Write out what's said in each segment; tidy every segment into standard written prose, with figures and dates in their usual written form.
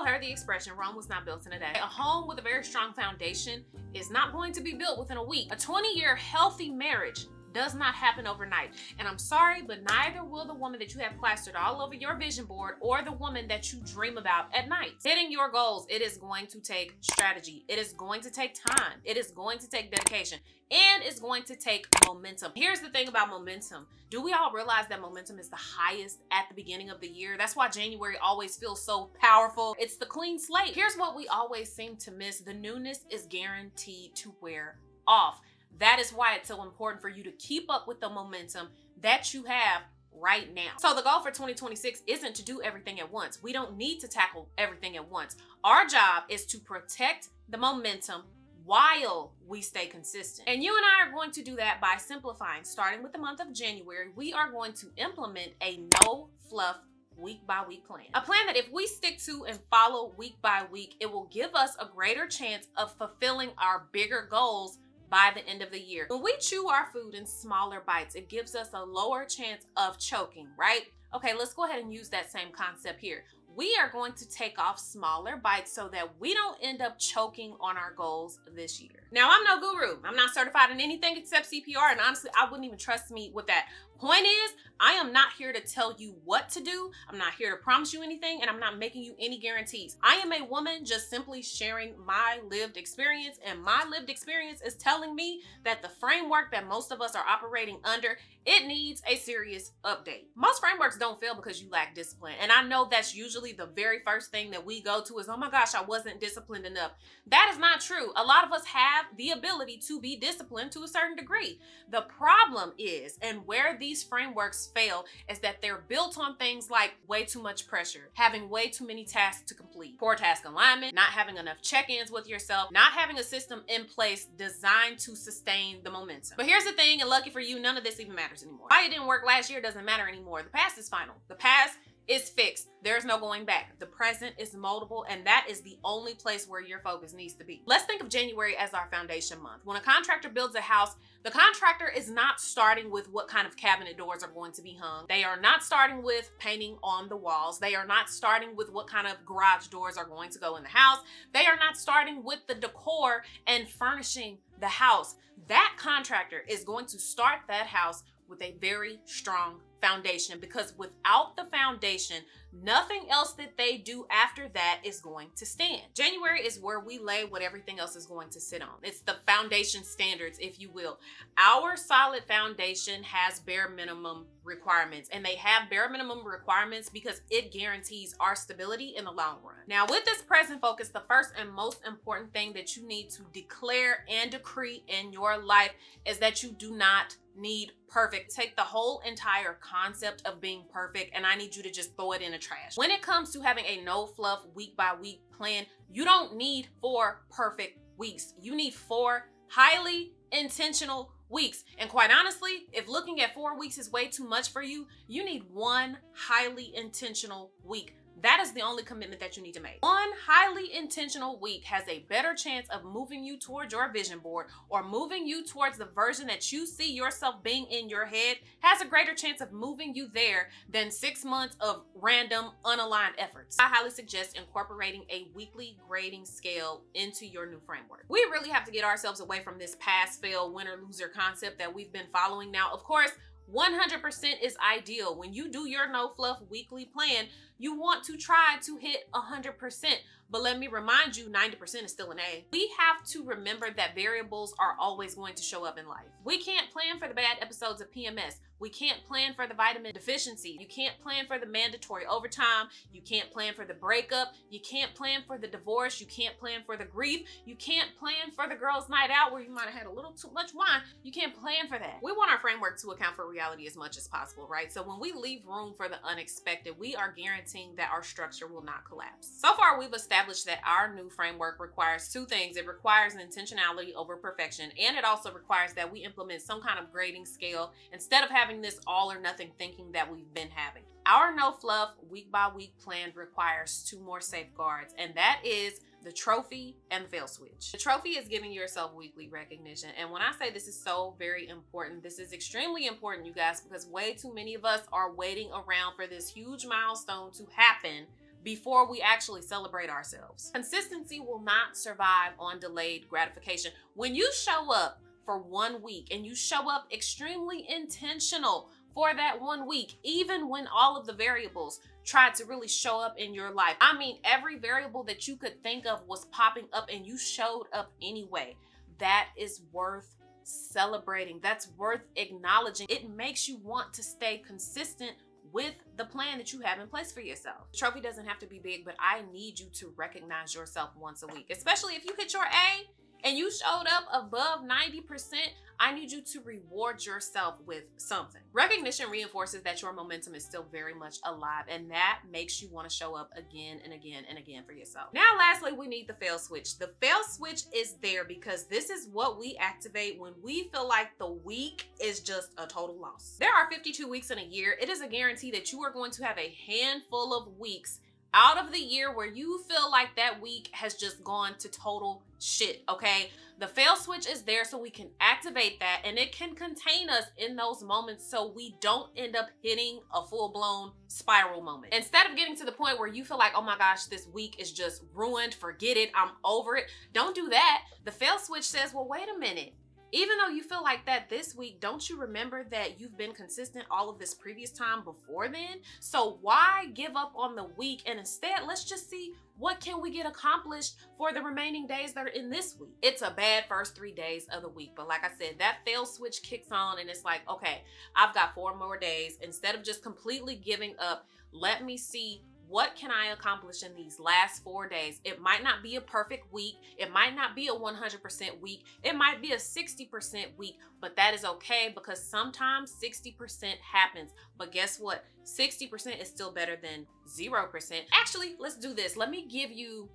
all heard the expression, Rome was not built in a day. A home with a very strong foundation is not going to be built within a week. A 20-year healthy marriage does not happen overnight. And I'm sorry, but neither will the woman that you have plastered all over your vision board or the woman that you dream about at night. Hitting your goals, it is going to take strategy. It is going to take time. It is going to take dedication. And it's going to take momentum. Here's the thing about momentum. Do we all realize that momentum is the highest at the beginning of the year? That's why January always feels so powerful. It's the clean slate. Here's what we always seem to miss. The newness is guaranteed to wear off. That is why it's so important for you to keep up with the momentum that you have right now. So the goal for 2026 isn't to do everything at once. We don't need to tackle everything at once. Our job is to protect the momentum while we stay consistent. And you and I are going to do that by simplifying. Starting with the month of January, we are going to implement a no-fluff week-by-week plan. A plan that if we stick to and follow week by week, it will give us a greater chance of fulfilling our bigger goals by the end of the year. When we chew our food in smaller bites, it gives us a lower chance of choking, right? Okay, let's go ahead and use that same concept here. We are going to take off smaller bites so that we don't end up choking on our goals this year. Now, I'm no guru. I'm not certified in anything except CPR, and honestly, I wouldn't even trust me with that. Point is, I am not here to tell you what to do. I'm not here to promise you anything, and I'm not making you any guarantees. I am a woman just simply sharing my lived experience, and my lived experience is telling me that the framework that most of us are operating under, it needs a serious update. Most frameworks don't fail because you lack discipline, and I know that's usually the very first thing that we go to is, oh my gosh, I wasn't disciplined enough. That is not true. A lot of us have the ability to be disciplined to a certain degree. The problem is, and where these frameworks fail, is that they're built on things like way too much pressure, having way too many tasks to complete, poor task alignment, not having enough check-ins with yourself, not having a system in place designed to sustain the momentum. But here's the thing, and lucky for you, none of this even matters anymore. Why it didn't work last year doesn't matter anymore. The past is final. The past is fixed. There's no going back. The present is moldable, and that is the only place where your focus needs to be. Let's think of January as our foundation month. When a contractor builds a house, the contractor is not starting with what kind of cabinet doors are going to be hung. They are not starting with painting on the walls. They are not starting with what kind of garage doors are going to go in the house. They are not starting with the decor and furnishing the house. That contractor is going to start that house with a very strong foundation, because without the foundation, nothing else that they do after that is going to stand. January is where we lay what everything else is going to sit on. It's the foundation standards, if you will. Our solid foundation has bare minimum requirements, and they have bare minimum requirements because it guarantees our stability in the long run. Now, with this present focus, the first and most important thing that you need to declare and decree in your life is that you do not need perfect. Take the whole entire concept of being perfect, and I need you to just throw it in the trash. When it comes to having a no-fluff week-by-week plan, you don't need 4 perfect weeks. You need 4 highly intentional weeks. And quite honestly, if looking at 4 weeks is way too much for you, you need 1 highly intentional week. That is the only commitment that you need to make. 1 highly intentional week has a better chance of moving you towards your vision board, or moving you towards the version that you see yourself being in your head, has a greater chance of moving you there than 6 months of random, unaligned efforts. I highly suggest incorporating a weekly grading scale into your new framework. We really have to get ourselves away from this pass, fail, winner, loser concept that we've been following now. Of course, 100% is ideal. When you do your no-fluff weekly plan, you want to try to hit 100%. But let me remind you, 90% is still an A. We have to remember that variables are always going to show up in life. We can't plan for the bad episodes of PMS. We can't plan for the vitamin deficiency. You can't plan for the mandatory overtime. You can't plan for the breakup. You can't plan for the divorce. You can't plan for the grief. You can't plan for the girls' night out where you might have had a little too much wine. You can't plan for that. We want our framework to account for reality as much as possible, right? So when we leave room for the unexpected, we are guaranteeing that our structure will not collapse. So far, we've established that our new framework requires 2 things. It requires an intentionality over perfection, and it also requires that we implement some kind of grading scale instead of having this all or nothing thinking that we've been having. Our no-fluff week-by-week plan requires 2 more safeguards, and that is the trophy and the fail switch. The trophy is giving yourself weekly recognition. And when I say this is so very important, this is extremely important, you guys, because way too many of us are waiting around for this huge milestone to happen before we actually celebrate ourselves. Consistency will not survive on delayed gratification. When you show up for 1 week and you show up extremely intentional for that 1 week, even when all of the variables tried to really show up in your life. I mean, every variable that you could think of was popping up and you showed up anyway. That is worth celebrating. That's worth acknowledging. It makes you want to stay consistent with the plan that you have in place for yourself. The trophy doesn't have to be big, but I need you to recognize yourself once a week, especially if you hit your A and you showed up above 90%, I need you to reward yourself with something. Recognition reinforces that your momentum is still very much alive, and that makes you want to show up again and again and again for yourself. Now, lastly, we need the fail switch. The fail switch is there because this is what we activate when we feel like the week is just a total loss. There are 52 weeks in a year. It is a guarantee that you are going to have a handful of weeks out of the year where you feel like that week has just gone to total shit, okay? The fail switch is there so we can activate that, and it can contain us in those moments so we don't end up hitting a full-blown spiral moment. Instead of getting to the point where you feel like, oh my gosh, this week is just ruined, forget it, I'm over it. Don't do that. The fail switch says, well, wait a minute. Even though you feel like that this week, don't you remember that you've been consistent all of this previous time before then? So why give up on the week? And instead, let's just see what can we get accomplished for the remaining days that are in this week. It's a bad first 3 days of the week. But like I said, that fail switch kicks on and it's like, okay, I've got 4 more days. Instead of just completely giving up, let me see what can I accomplish in these last 4 days? It might not be a perfect week. It might not be a 100% week. It might be a 60% week, but that is okay because sometimes 60% happens. But guess what? 60% is still better than 0%. Actually, let's do this. Let me give you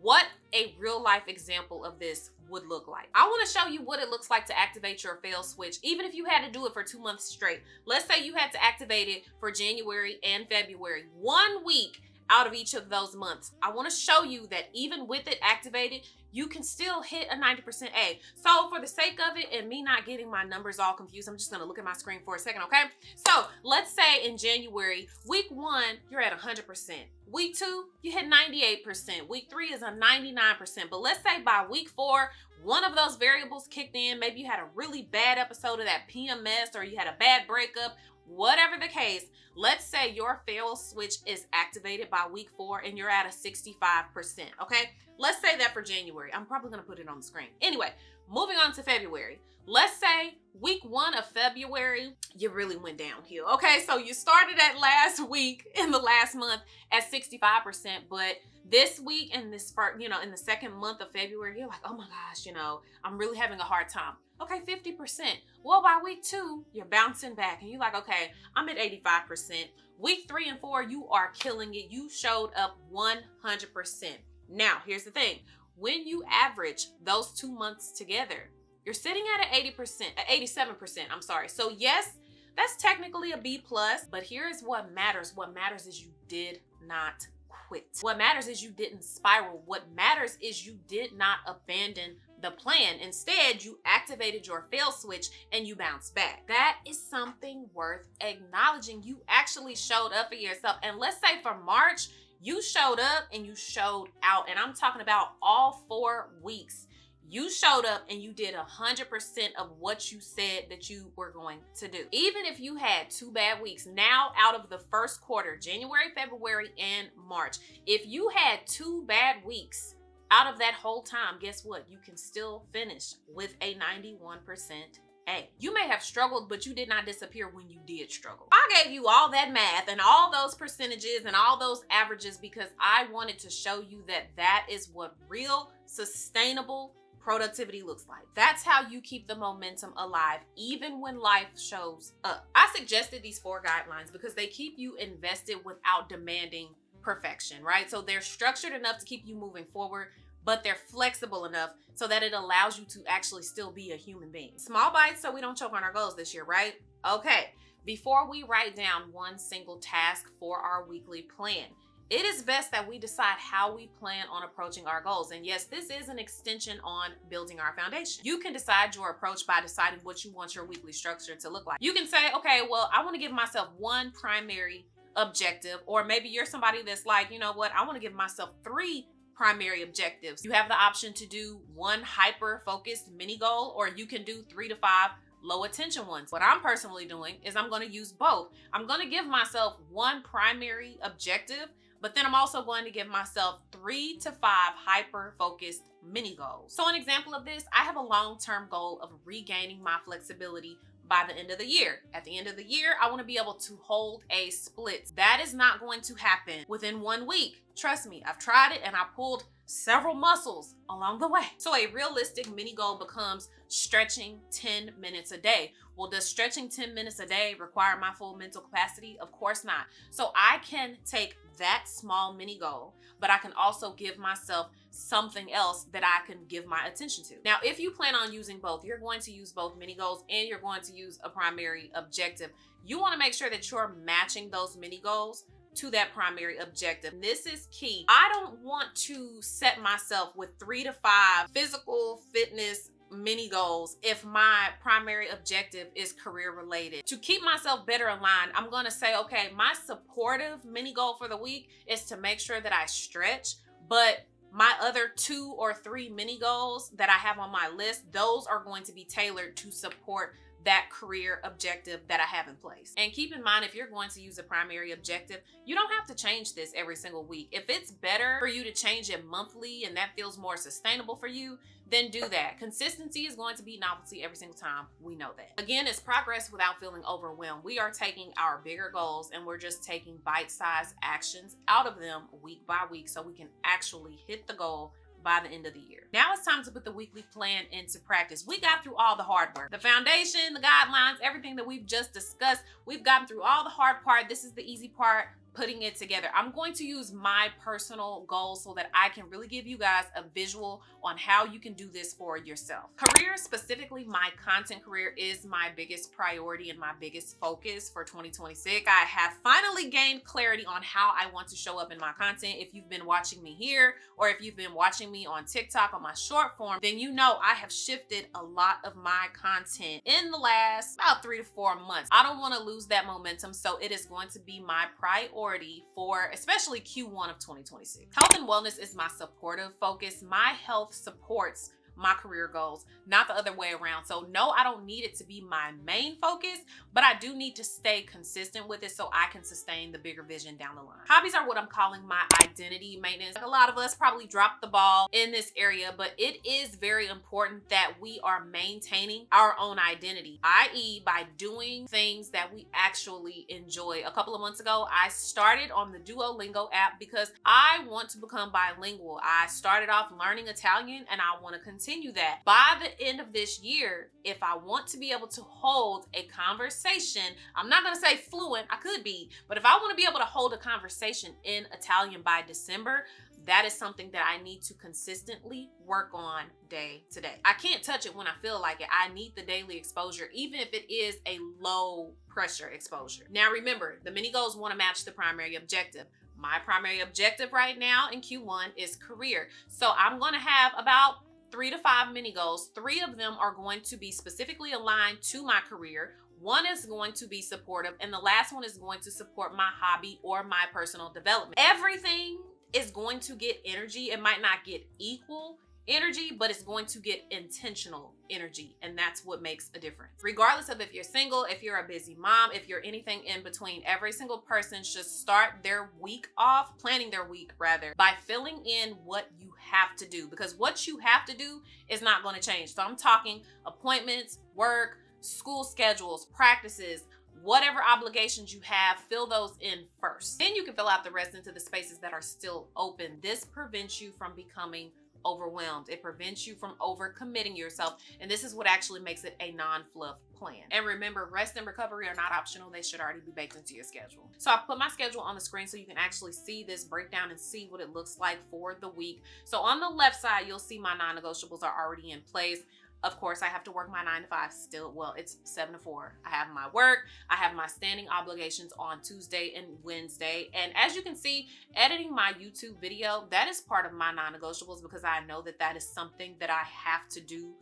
what a real life example of this would look like. I want to show you what it looks like to activate your fail switch, even if you had to do it for 2 months straight. Let's say you had to activate it for January and February, 1 week out of each of those months. I want to show you that even with it activated, you can still hit a 90% A. So for the sake of it and me not getting my numbers all confused, I'm just gonna look at my screen for a second, okay? So let's say in January, week 1, you're at 100%. Week 2, you hit 98%. Week 3 is a 99%. But let's say by week 4, one of those variables kicked in. Maybe you had a really bad episode of that PMS or you had a bad breakup. Whatever the case, let's say your fail switch is activated by week 4 and you're at a 65%, okay? Let's say that for January. I'm probably gonna put it on the screen. Anyway, moving on to February. Let's say week 1 of February, you really went downhill, okay? So you started at last week in the last month at 65%, but this week and this part, in the second month of February, you're like, oh my gosh, I'm really having a hard time. Okay, 50%. Well, by week 2, you're bouncing back and you're like, okay, I'm at 85%. Week 3 and 4, you are killing it. You showed up 100%. Now, here's the thing. When you average those 2 months together, you're sitting at an 87%, I'm sorry. So yes, that's technically a B+, but here's what matters. What matters is you did not quit. What matters is you didn't spiral. What matters is you did not abandon the plan. Instead, you activated your fail switch and you bounced back. That is something worth acknowledging. You actually showed up for yourself. And let's say for March, you showed up and you showed out. And I'm talking about all 4 weeks. You showed up and you did 100% of what you said that you were going to do. Even if you had 2 bad weeks, now out of the first quarter, January, February, and March, if you had 2 bad weeks out of that whole time, guess what? You can still finish with a 91% A. You may have struggled, but you did not disappear when you did struggle. I gave you all that math and all those percentages and all those averages because I wanted to show you that that is what real, sustainable productivity looks like. That's how you keep the momentum alive, even when life shows up. I suggested these 4 guidelines because they keep you invested without demanding perfection, right? So they're structured enough to keep you moving forward, but they're flexible enough so that it allows you to actually still be a human being. Small bites so we don't choke on our goals this year, right? Okay, before we write down one single task for our weekly plan, it is best that we decide how we plan on approaching our goals. And yes, this is an extension on building our foundation. You can decide your approach by deciding what you want your weekly structure to look like. You can say, okay, well, I want to give myself one primary objective, or maybe you're somebody that's like, you know what, I want to give myself 3 primary objectives. You have the option to do 1 hyper focused mini goal, or you can do 3 to 5 low attention ones. What I'm personally doing is I'm going to use both. I'm going to give myself 1 primary objective, but then I'm also going to give myself 3 to 5 hyper focused mini goals. So an example of this, I have a long-term goal of regaining my flexibility by the end of the year. At the end of the year, I want to be able to hold a split. That is not going to happen within 1 week. Trust me, I've tried it and I pulled several muscles along the way. So a realistic mini goal becomes stretching 10 minutes a day. Well, does stretching 10 minutes a day require my full mental capacity? Of course not. So I can take that small mini goal, but I can also give myself something else that I can give my attention to. Now, if you plan on using both, you're going to use both mini goals and you're going to use a primary objective. You want to make sure that you're matching those mini goals to that primary objective. This is key. I don't want to set myself with 3 to 5 physical fitness mini goals if my primary objective is career related. To keep myself better aligned, I'm going to say, okay, my supportive mini goal for the week is to make sure that I stretch, but my other 2 or 3 mini goals that I have on my list, those are going to be tailored to support that career objective that I have in place. And keep in mind, if you're going to use a primary objective, you don't have to change this every single week. If it's better for you to change it monthly and that feels more sustainable for you, then do that. Consistency is going to be novelty every single time. We know that. Again, it's progress without feeling overwhelmed. We are taking our bigger goals and we're just taking bite-sized actions out of them week by week so we can actually hit the goal by the end of the year. Now it's time to put the weekly plan into practice. We got through all the hard work. The foundation, the guidelines, everything that we've just discussed. We've gotten through all the hard part. This is the easy part, putting it together. I'm going to use my personal goals so that I can really give you guys a visual on how you can do this for yourself. Career, specifically my content career, is my biggest priority and my biggest focus for 2026. I have finally gained clarity on how I want to show up in my content. If you've been watching me here, or if you've been watching me on TikTok on my short form, then you know I have shifted a lot of my content in the last about 3 to 4 months. I don't want to lose that momentum, so it is going to be my priority for especially Q1 of 2026. Health and wellness is my supportive focus. My health supports my career goals, not the other way around. So no, I don't need it to be my main focus, but I do need to stay consistent with it so I can sustain the bigger vision down the line. Hobbies are what I'm calling my identity maintenance. Like, a lot of us probably dropped the ball in this area, but it is very important that we are maintaining our own identity, i.e. by doing things that we actually enjoy. A couple of months ago, I started on the Duolingo app because I want to become bilingual. I started off learning Italian and I want to continue that. By the end of this year, if I want to be able to hold a conversation, I'm not going to say fluent, I could be, but if I want to be able to hold a conversation in Italian by December, that is something that I need to consistently work on day to day. I can't touch it when I feel like it. I need the daily exposure, even if it is a low pressure exposure. Now remember, the mini goals want to match the primary objective. My primary objective right now in Q1 is career. So I'm going to have about 3 to 5 mini goals. 3 of them are going to be specifically aligned to my career. 1 is going to be supportive, and the last one is going to support my hobby or my personal development. Everything is going to get energy. It might not get equal energy, but it's going to get intentional energy, and that's what makes a difference. Regardless of if you're single, if you're a busy mom, if you're anything in between, every single person should start their week off, planning their week rather, by filling in what you have to do, because what you have to do is not going to change. So I'm talking appointments, work, school schedules, practices, whatever obligations you have, fill those in first. Then you can fill out the rest into the spaces that are still open. This prevents you from becoming overwhelmed. It prevents you from overcommitting yourself. And this is what actually makes it a non-fluff plan. And remember, rest and recovery are not optional. They should already be baked into your schedule. So I put my schedule on the screen so you can actually see this breakdown and see what it looks like for the week. So on the left side, you'll see my non-negotiables are already in place. Of course, I have to work my 9 to 5 still. Well, it's 7 to 4. I have my work. I have my standing obligations on Tuesday and Wednesday. And as you can see, editing my YouTube video, that is part of my non-negotiables because I know that that is something that I have to do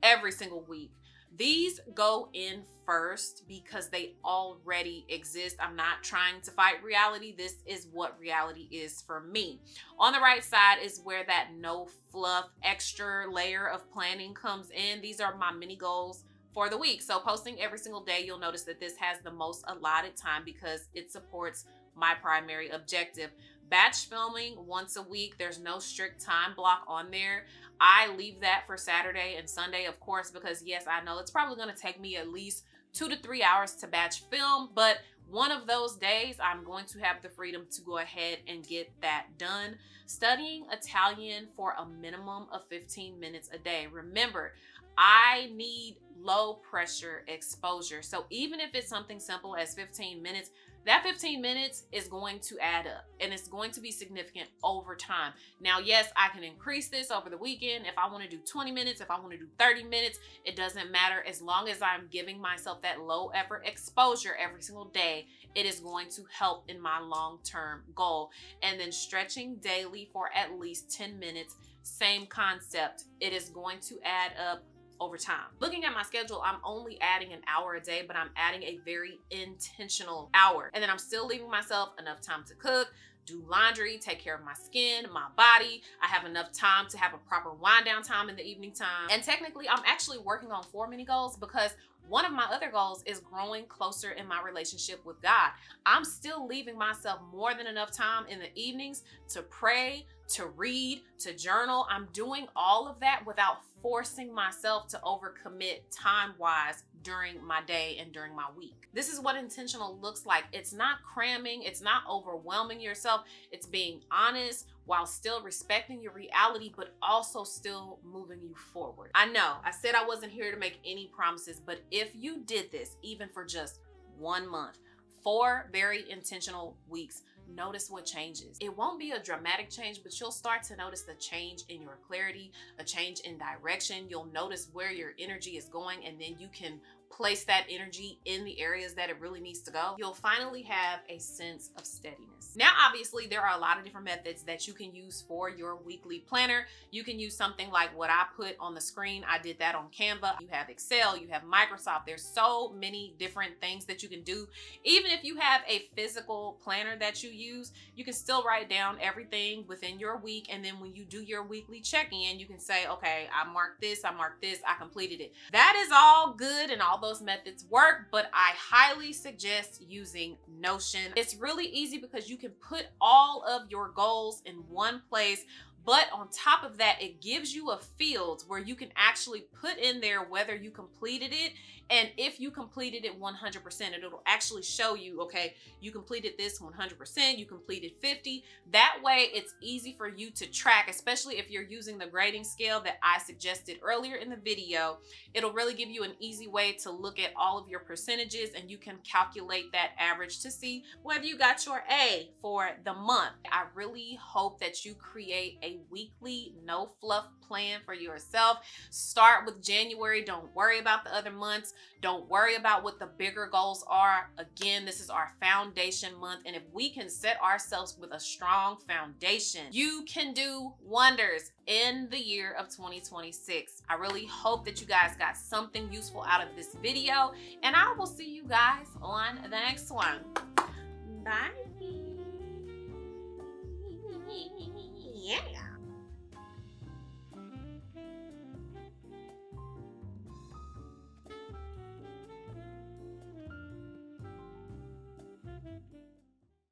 every single week. These go in first because they already exist. I'm not trying to fight reality. This is what reality is for me. On the right side is where that no fluff extra layer of planning comes in. These are my mini goals for the week. So posting every single day, you'll notice that this has the most allotted time because it supports my primary objective. Batch filming once a week. There's no strict time block on there. I leave that for Saturday and Sunday, of course, because yes, I know it's probably going to take me at least 2 to 3 hours to batch film, but one of those days I'm going to have the freedom to go ahead and get that done. Studying Italian for a minimum of 15 minutes a day. Remember, I need low pressure exposure. So even if it's something simple as 15 minutes, that 15 minutes is going to add up and it's going to be significant over time. Now, yes, I can increase this over the weekend. If I want to do 20 minutes, if I want to do 30 minutes, it doesn't matter. As long as I'm giving myself that low effort exposure every single day, it is going to help in my long-term goal. And then stretching daily for at least 10 minutes, same concept. It is going to add up over time. Looking at my schedule, I'm only adding an hour a day, but I'm adding a very intentional hour. And then I'm still leaving myself enough time to cook, do laundry, take care of my skin, my body. I have enough time to have a proper wind down time in the evening time. And technically, I'm actually working on 4 mini goals because one of my other goals is growing closer in my relationship with God. I'm still leaving myself more than enough time in the evenings to pray, to read, to journal. I'm doing all of that without forcing myself to overcommit time-wise during my day and during my week. This is what intentional looks like. It's not cramming, it's not overwhelming yourself. It's being honest while still respecting your reality, but also still moving you forward. I know, I said I wasn't here to make any promises, but if you did this, even for just 1 month, 4 very intentional weeks, notice what changes. It won't be a dramatic change, but you'll start to notice the change in your clarity, a change in direction. You'll notice where your energy is going, and then you can place that energy in the areas that it really needs to go. You'll finally have a sense of steadiness. Now, obviously, there are a lot of different methods that you can use for your weekly planner. You can use something like what I put on the screen. I did that on Canva. You have Excel, you have Microsoft. There's so many different things that you can do. Even if you have a physical planner that you use, you can still write down everything within your week. And then when you do your weekly check-in, you can say, okay, I marked this, I completed it. That is all good and all those methods work, but I highly suggest using Notion. It's really easy because you can put all of your goals in one place. But on top of that, it gives you a field where you can actually put in there whether you completed it. And if you completed it 100%, it'll actually show you, okay, you completed this 100%, you completed 50. That way it's easy for you to track, especially if you're using the grading scale that I suggested earlier in the video. It'll really give you an easy way to look at all of your percentages, and you can calculate that average to see whether you got your A for the month. I really hope that you create a weekly no fluff plan for yourself. Start with January. Don't worry about the other months. Don't worry about what the bigger goals are. Again, this is our foundation month, and if we can set ourselves with a strong foundation, you can do wonders in the year of 2026. I really hope that you guys got something useful out of this video, and I will see you guys on the next one. Bye.